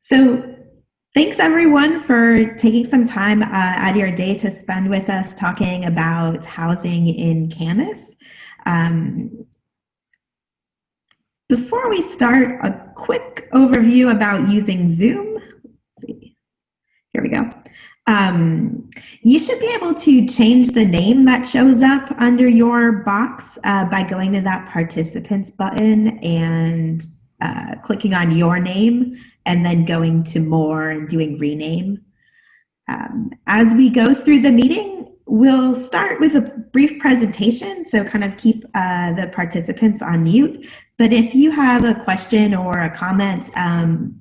So thanks everyone for taking some time out of your day to spend with us talking about housing in Camas. Um, Before we start, a quick overview about using Zoom. Let's see, here we go. You should be able to change the name that shows up under your box by going to that participants button and clicking on your name and then going to more and doing rename. As we go through the meeting, we'll start with a brief presentation, so kind of keep the participants on mute. But if you have a question or a comment,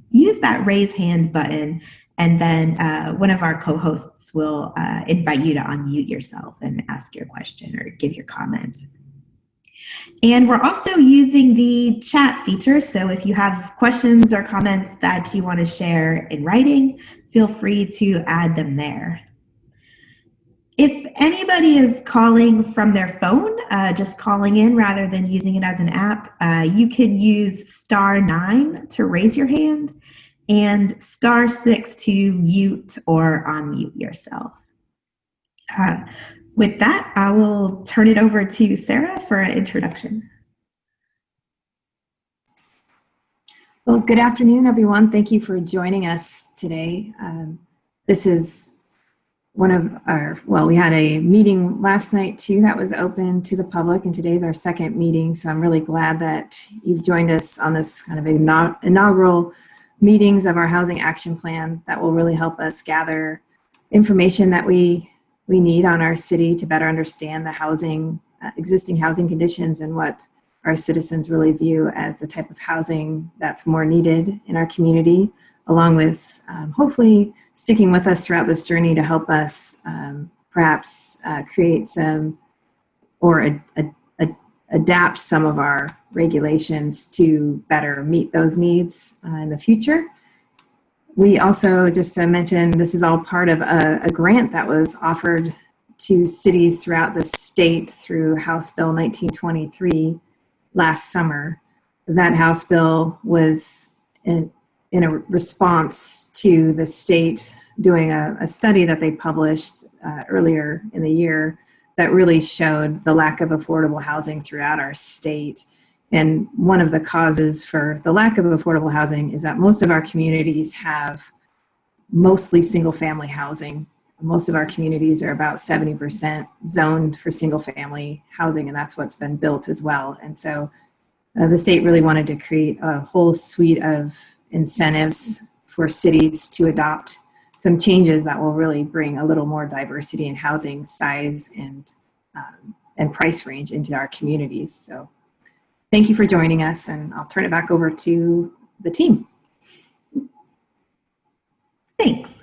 use that raise hand button, and then one of our co-hosts will invite you to unmute yourself and ask your question or give your comment. And we're also using the chat feature, so if you have questions or comments that you want to share in writing, feel free to add them there. If anybody is calling from their phone, just calling in rather than using it as an app, you can use *9 to raise your hand and *6 to mute or unmute yourself. With that, I will turn it over to Sarah for an introduction. Well, good afternoon, everyone. Thank you for joining us today. This is one of our, well, we had a meeting last night too that was open to the public, and today's our second meeting. So I'm really glad that you've joined us on this kind of inaugural meetings of our housing action plan that will really help us gather information that we need on our city to better understand the housing, existing housing conditions and what our citizens really view as the type of housing that's more needed in our community, along with hopefully sticking with us throughout this journey to help us perhaps create some or adapt some of our regulations to better meet those needs in the future. We also, just to mention, this is all part of a grant that was offered to cities throughout the state through House Bill 1923 last summer. That House bill was in a response to the state doing a study that they published earlier in the year that really showed the lack of affordable housing throughout our state. And one of the causes for the lack of affordable housing is that most of our communities have mostly single family housing. Most of our communities are about 70% zoned for single family housing, and that's what's been built as well. And so the state really wanted to create a whole suite of incentives for cities to adopt some changes that will really bring a little more diversity in housing size and price range into our communities. So thank you for joining us, and I'll turn it back over to the team. Thanks.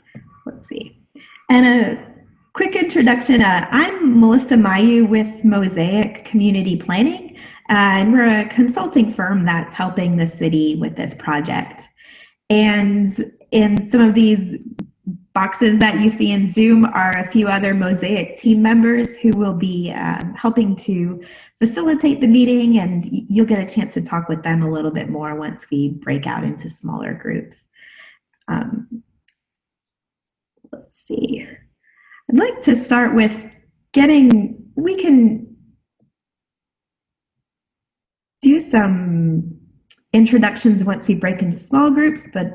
Let's see. And a quick introduction. I'm Melissa Mayu with Mosaic Community Planning, and we're a consulting firm that's helping the city with this project. And in some of these boxes that you see in Zoom are a few other Mosaic team members who will be helping to facilitate the meeting, and you'll get a chance to talk with them a little bit more once we break out into smaller groups. Let's see. I'd like to start with we can do some introductions once we break into small groups, but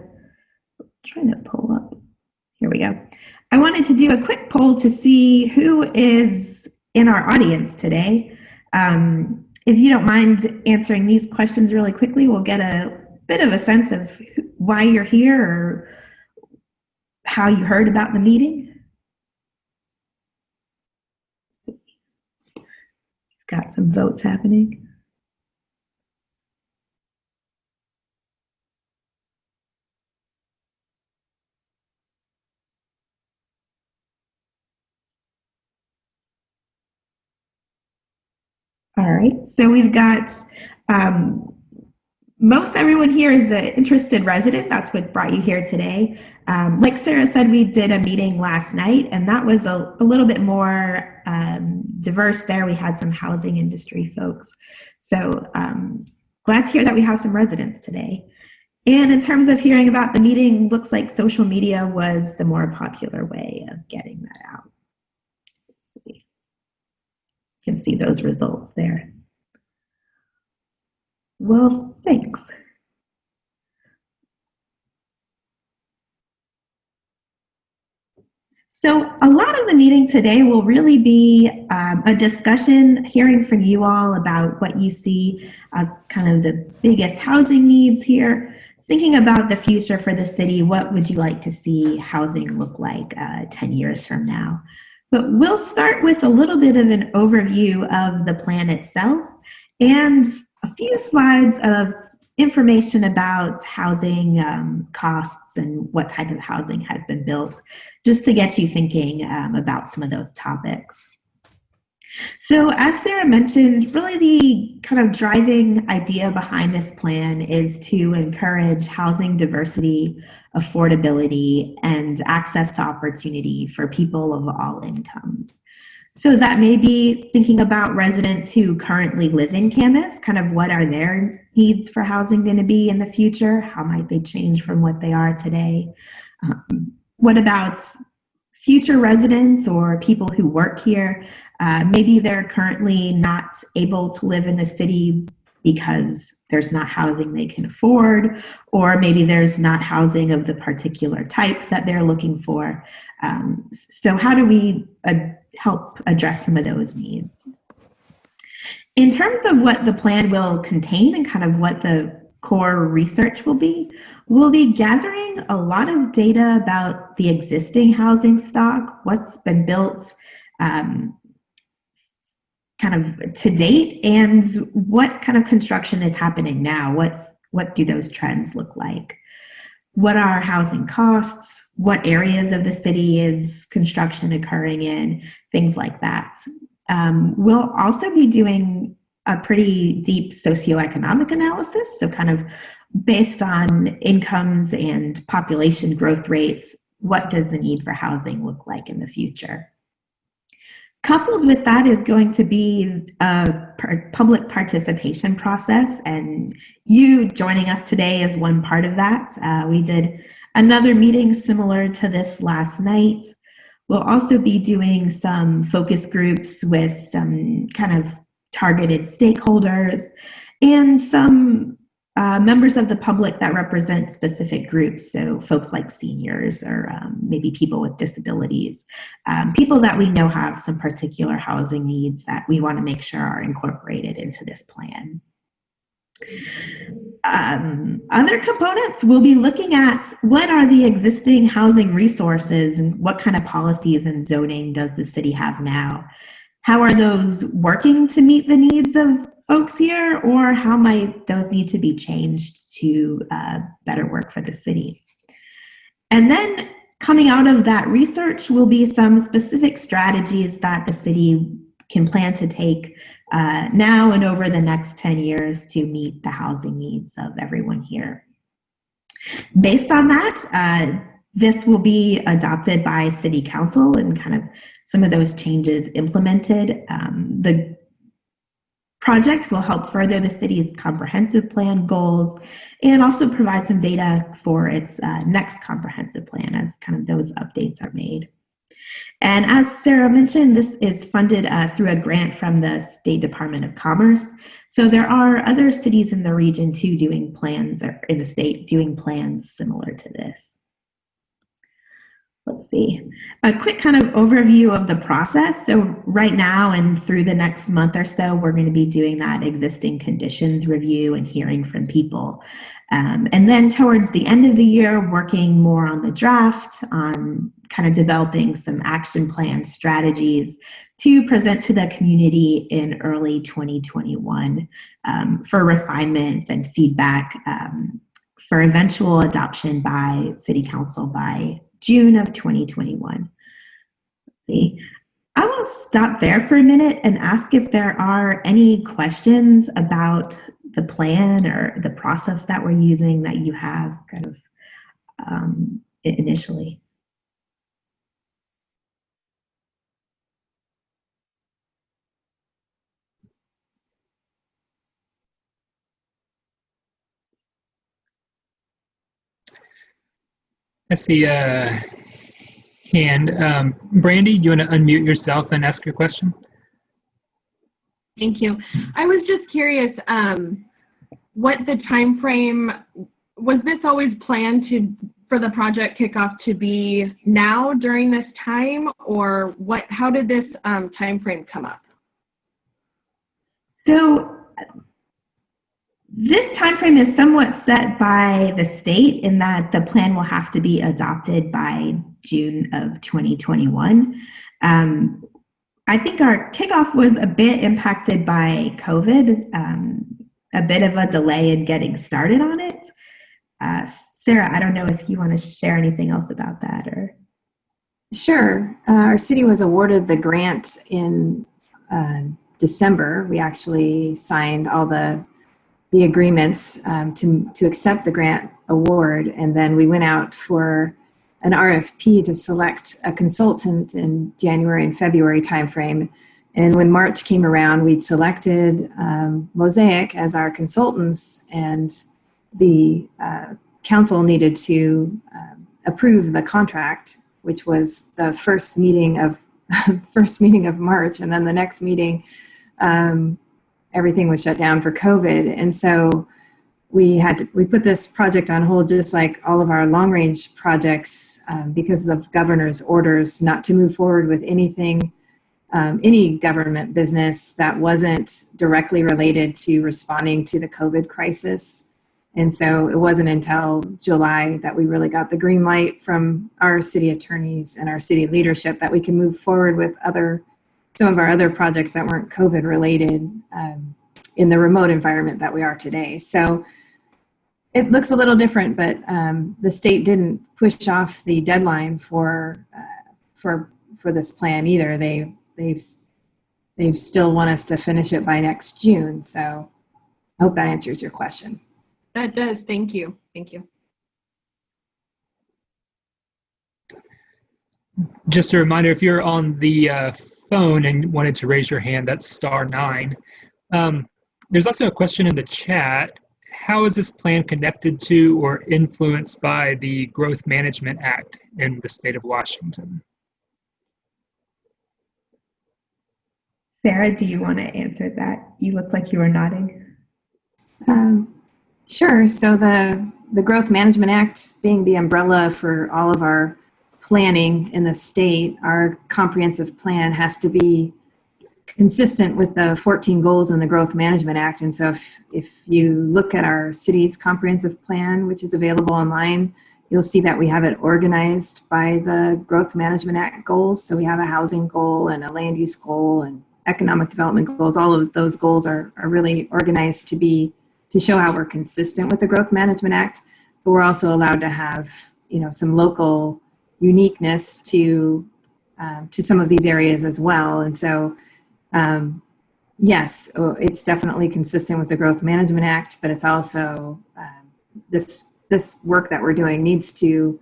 I'm trying to pull up. Here we go. I wanted to do a quick poll to see who is in our audience today. If you don't mind answering these questions really quickly, we'll get a bit of a sense of why you're here or how you heard about the meeting. Got some votes happening. All right, so we've got most everyone here is an interested resident. That's what brought you here today. Like Sarah said, we did a meeting last night, and that was a little bit more diverse there. We had some housing industry folks. So glad to hear that we have some residents today. And in terms of hearing about the meeting, looks like social media was the more popular way of getting that out. Let's see. You can see those results there. Well, thanks. So a lot of the meeting today will really be a discussion, hearing from you all about what you see as kind of the biggest housing needs here. Thinking about the future for the city, what would you like to see housing look like 10 years from now? But we'll start with a little bit of an overview of the plan itself and a few slides of information about housing costs and what type of housing has been built, just to get you thinking about some of those topics. So as Sarah mentioned, really the kind of driving idea behind this plan is to encourage housing diversity, affordability, and access to opportunity for people of all incomes. So that may be thinking about residents who currently live in Camas, kind of what are their needs for housing going to be in the future? How might they change from what they are today? What about future residents or people who work here? Maybe they're currently not able to live in the city because there's not housing they can afford, or maybe there's not housing of the particular type that they're looking for. So how do we help address some of those needs? In terms of what the plan will contain and kind of what the core research will be, we'll be gathering a lot of data about the existing housing stock, what's been built kind of to date, and what kind of construction is happening now. What do those trends look like? What are housing costs? What areas of the city is construction occurring in? Things like that. We'll also be doing a pretty deep socioeconomic analysis, so kind of based on incomes and population growth rates, what does the need for housing look like in the future? Coupled with that is going to be a public participation process, and you joining us today is one part of that. We did another meeting similar to this last night. We'll also be doing some focus groups with some kind of targeted stakeholders and some members of the public that represent specific groups, so folks like seniors or maybe people with disabilities, people that we know have some particular housing needs that we want to make sure are incorporated into this plan. Other components, we'll be looking at what are the existing housing resources and what kind of policies and zoning does the city have now? How are those working to meet the needs of folks here, or how might those need to be changed to better work for the city? And then coming out of that research will be some specific strategies that the city can plan to take now and over the next 10 years to meet the housing needs of everyone here. Based on that, this will be adopted by City Council and kind of some of those changes implemented. The project will help further the city's comprehensive plan goals and also provide some data for its next comprehensive plan as kind of those updates are made. And as Sarah mentioned, this is funded through a grant from the State Department of Commerce. So there are other cities in the region too doing plans, or in the state doing plans similar to this. Let's see, a quick kind of overview of the process. So right now and through the next month or so, we're going to be doing that existing conditions review and hearing from people. And then towards the end of the year, working more on the draft, on kind of developing some action plan strategies to present to the community in early 2021 for refinements and feedback for eventual adoption by City Council by June of 2021. Let's see. I will stop there for a minute and ask if there are any questions about the plan or the process that we're using that you have kind of initially. I see a hand. Brandy, you want to unmute yourself and ask your question? Thank you. I was just curious what the time frame was. This always planned for the project kickoff to be now during this time, or what? How did this time frame come up? So this time frame is somewhat set by the state in that the plan will have to be adopted by June of 2021. I think our kickoff was a bit impacted by COVID, a bit of a delay in getting started on it. Sarah, I don't know if you want to share anything else about that, or. Sure. Our city was awarded the grant in December. We actually signed all the agreements to accept the grant award, and then we went out for an RFP to select a consultant in January and February timeframe. And when March came around, we'd selected Mosaic as our consultants, and the council needed to approve the contract, which was the first meeting of March, and then the next meeting, everything was shut down for COVID, and so we put this project on hold, just like all of our long range projects, because of the governor's orders not to move forward with anything, any government business that wasn't directly related to responding to the COVID crisis. And so it wasn't until July that we really got the green light from our city attorneys and our city leadership that we can move forward with some of our other projects that weren't COVID related in the remote environment that we are today. So it looks a little different, but the state didn't push off the deadline for this plan either. They still want us to finish it by next June. So I hope that answers your question. That does. Thank you. Thank you. Just a reminder, if you're on the phone and wanted to raise your hand, that's *9. There's also a question in the chat. How is this plan connected to or influenced by the Growth Management Act in the state of Washington? Sarah, do you want to answer that? You look like you were nodding. Sure. So the Growth Management Act being the umbrella for all of our planning in the state, our comprehensive plan has to be consistent with the 14 goals in the Growth Management Act. And so if you look at our city's comprehensive plan, which is available online, you'll see that we have it organized by the Growth Management Act goals. So we have a housing goal and a land use goal and economic development goals. All of those goals are really organized to show how we're consistent with the Growth Management Act, but we're also allowed to have, some local uniqueness to some of these areas as well. And so, yes, it's definitely consistent with the Growth Management Act, but it's also this work that we're doing needs to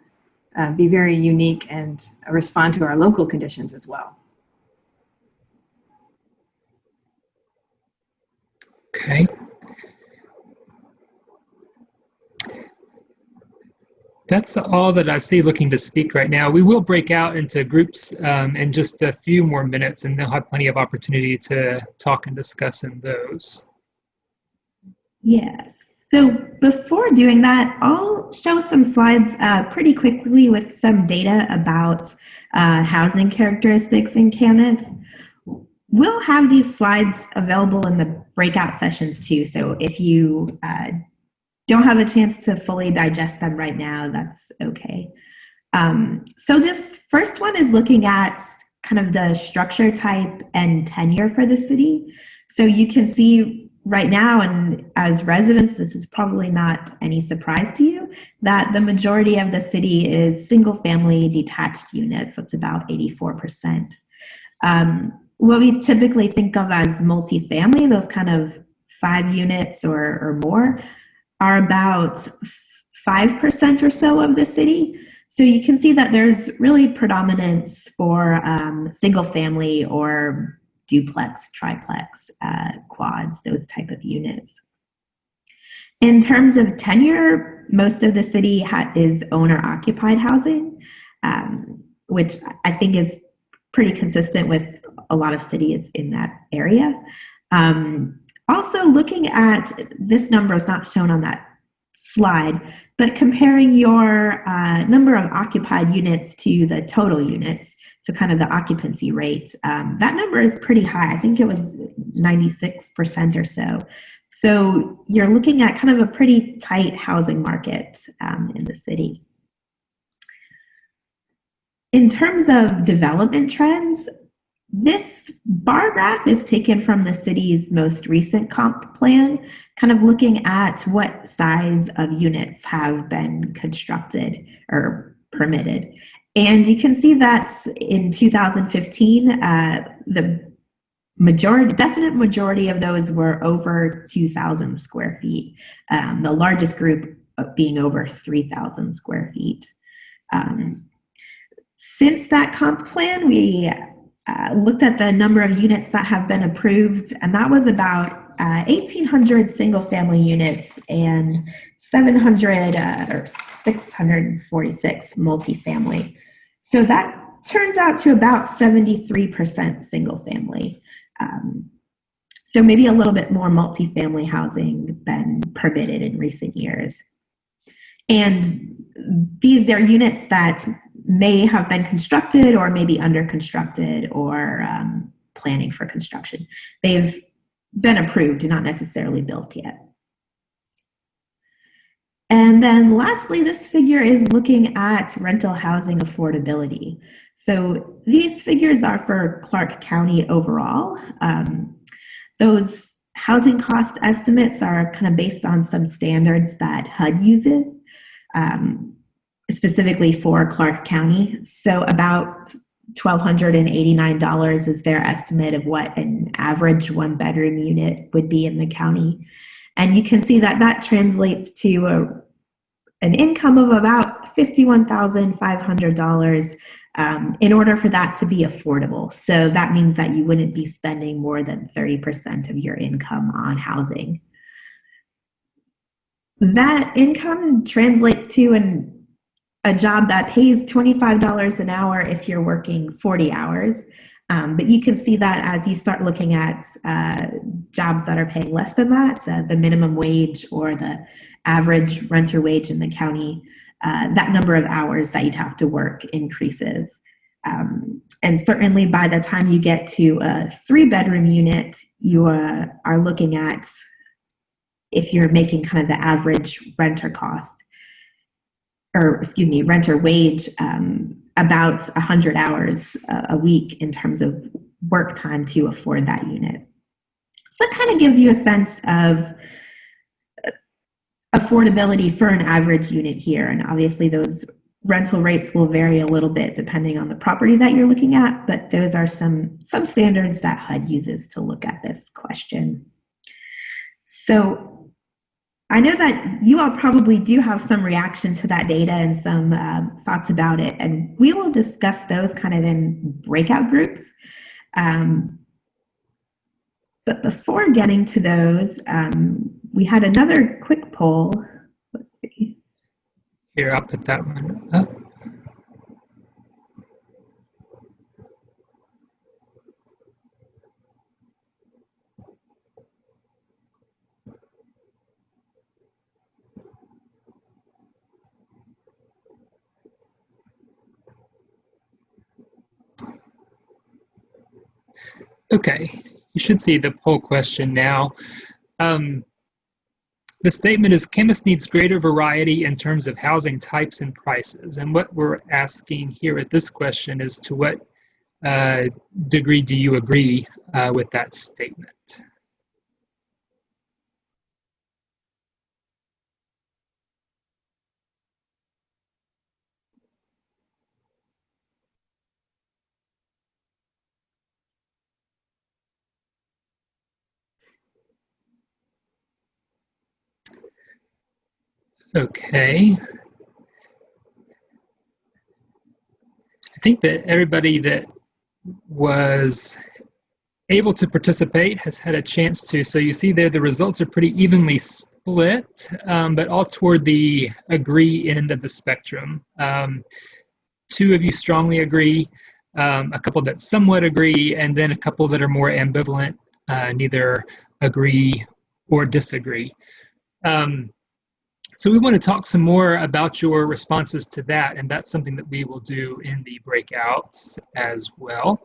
be very unique and respond to our local conditions as well. Okay. That's all that I see looking to speak right now. We will break out into groups in just a few more minutes, and they'll have plenty of opportunity to talk and discuss in those. Yes. So before doing that, I'll show some slides pretty quickly with some data about housing characteristics in Camas. We'll have these slides available in the breakout sessions too. So if you don't have a chance to fully digest them right now, that's okay. So this first one is looking at kind of the structure type and tenure for the city. So you can see right now, and as residents, this is probably not any surprise to you, that the majority of the city is single family detached units. That's about 84%. What we typically think of as multifamily, those kind of 5 units or more, are about 5% or so of the city. So you can see that there's really predominance for single family or duplex, triplex, quads, those type of units. In terms of tenure, most of the city is owner-occupied housing, which I think is pretty consistent with a lot of cities in that area. Also, looking at this number is not shown on that slide, but comparing your number of occupied units to the total units, so kind of the occupancy rate, that number is pretty high. I think it was 96% or so. So you're looking at kind of a pretty tight housing market in the city. In terms of development trends, this bar graph is taken from the city's most recent comp plan, kind of looking at what size of units have been constructed or permitted. And you can see that in 2015, the definite majority of those were over 2,000 square feet, the largest group being over 3,000 square feet. Since that comp plan, we looked at the number of units that have been approved, and that was about 1,800 single-family units and 700 or 646 multifamily. So that turns out to about 73% single-family. So maybe a little bit more multifamily housing been permitted in recent years. And these are units that may have been constructed or maybe under constructed or planning for construction. They've been approved, not necessarily built yet. And then lastly, this figure is looking at rental housing affordability. So these figures are for Clark County overall. Those housing cost estimates are kind of based on some standards that HUD uses, specifically for Clark County. So about $1,289 is their estimate of what an average one-bedroom unit would be in the county. And you can see that that translates to an income of about $51,500 in order for that to be affordable. So that means that you wouldn't be spending more than 30% of your income on housing. That income translates to a job that pays $25 an hour if you're working 40 hours. But you can see that as you start looking at jobs that are paying less than that, so the minimum wage or the average renter wage in the county, that number of hours that you'd have to work increases. And certainly by the time you get to a 3-bedroom unit, you are looking at, if you're making kind of the average renter cost, or excuse me, renter wage, about 100 hours a week in terms of work time to afford that unit. So it kind of gives you a sense of affordability for an average unit here. And obviously those rental rates will vary a little bit depending on the property that you're looking at, but those are some standards that HUD uses to look at this question. So I know that you all probably do have some reaction to that data and some thoughts about it, and we will discuss those kind of in breakout groups. But before getting to those, we had another quick poll. Let's see. Here, I'll put that one up. Okay, you should see the poll question now. The statement is, Camas needs greater variety in terms of housing types and prices. And what we're asking here at this question is, to what degree do you agree with that statement? Okay. I think that everybody that was able to participate has had a chance to. So you see there the results are pretty evenly split, but all toward the agree end of the spectrum. Two of you strongly agree, a couple that somewhat agree, and then a couple that are more ambivalent, neither agree or disagree. So we want to talk some more about your responses to that, and that's something that we will do in the breakouts as well.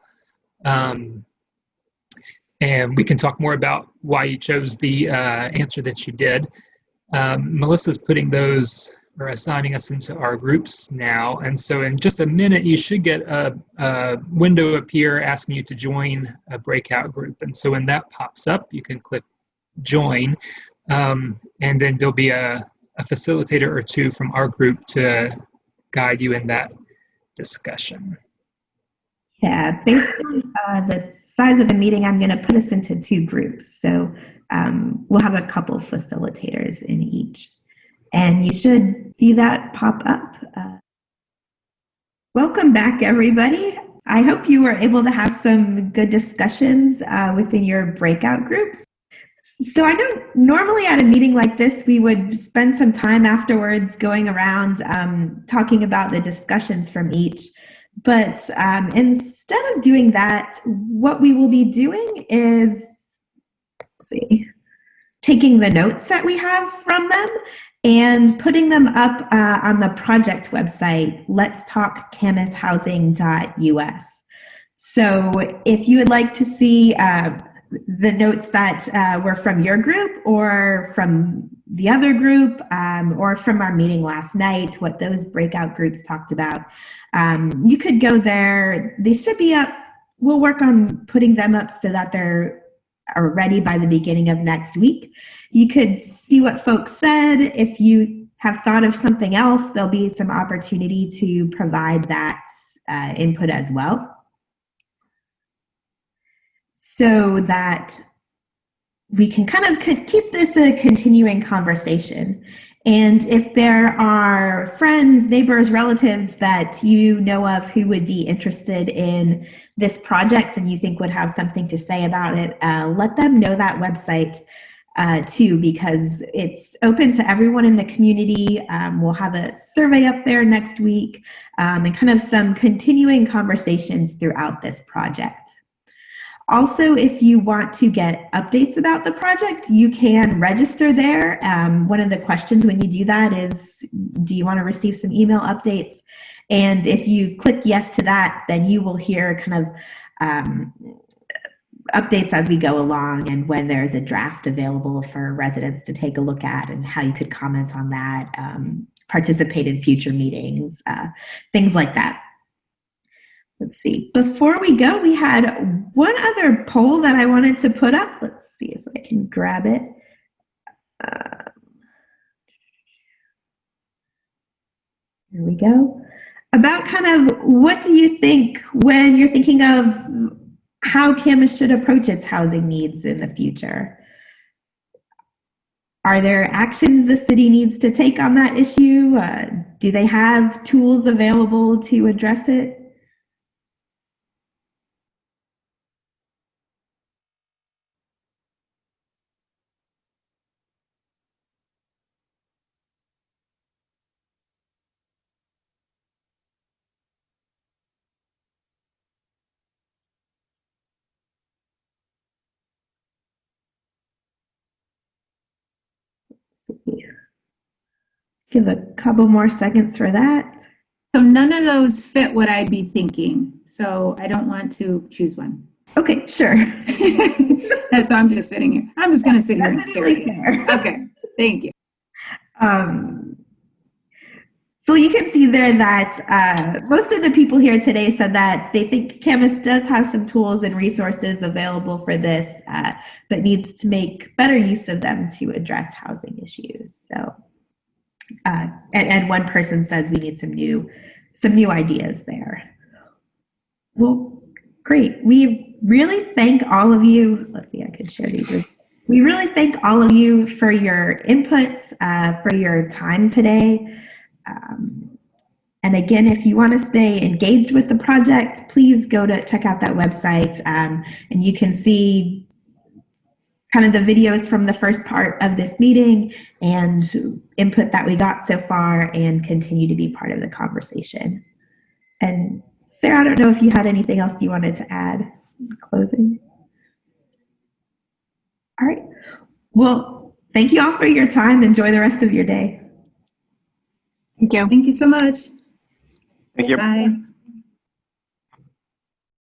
And we can talk more about why you chose the answer that you did. Melissa's putting those or assigning us into our groups now. And so in just a minute, you should get a window appear asking you to join a breakout group. And so when that pops up, you can click join. And then there'll be a facilitator or two from our group to guide you in that discussion. Yeah, based on the size of the meeting, I'm going to put us into two groups. So we'll have a couple facilitators in each. And you should see that pop up. Welcome back, everybody. I hope you were able to have some good discussions within your breakout groups. So I know normally at a meeting like this, we would spend some time afterwards going around talking about the discussions from each. But instead of doing that, what we will be doing is, taking the notes that we have from them and putting them up on the project website, letstalkcamashousing.us. So if you would like to see the notes that were from your group or from the other group or from our meeting last night, what those breakout groups talked about, you could go there. They should be up. We'll work on putting them up so that they're ready by the beginning of next week. You could see what folks said. If you have thought of something else, there'll be some opportunity to provide that input as well, so that we can kind of keep this a continuing conversation. And if there are friends, neighbors, relatives that you know of who would be interested in this project and you think would have something to say about it, let them know that website too, because it's open to everyone in the community. We'll have a survey up there next week and kind of some continuing conversations throughout this project. Also, if you want to get updates about the project, you can register there. One of the questions when you do that is, do you want to receive some email updates? And if you click yes to that, then you will hear kind of updates as we go along and when there's a draft available for residents to take a look at and how you could comment on that, participate in future meetings, things like that. Let's see. Before we go, we had one other poll that I wanted to put up. Let's see if I can grab it. Here we go. About kind of what do you think when you're thinking of how Camas should approach its housing needs in the future? Are there actions the city needs to take on that issue? Do they have tools available to address it? Give a couple more seconds for that. So none of those fit what I'd be thinking. So I don't want to choose one. Okay, sure. That's why I'm just sitting here. I'm just going to sit here and stare at you. Fair. Okay, thank you. So you can see there that most of the people here today said that they think Camas does have some tools and resources available for this, but needs to make better use of them to address housing issues. So, and one person says we need some new ideas there. Well, great. We really thank all of you. Let's see, I can share these. We really thank all of you for your inputs, for your time today. And again, if you want to stay engaged with the project, please go to check out that website, and you can see kind of the videos from the first part of this meeting and input that we got so far and continue to be part of the conversation. And Sarah, I don't know if you had anything else you wanted to add in closing. All right. Well, thank you all for your time. Enjoy the rest of your day. Thank you. Thank you so much. Thank you. Bye.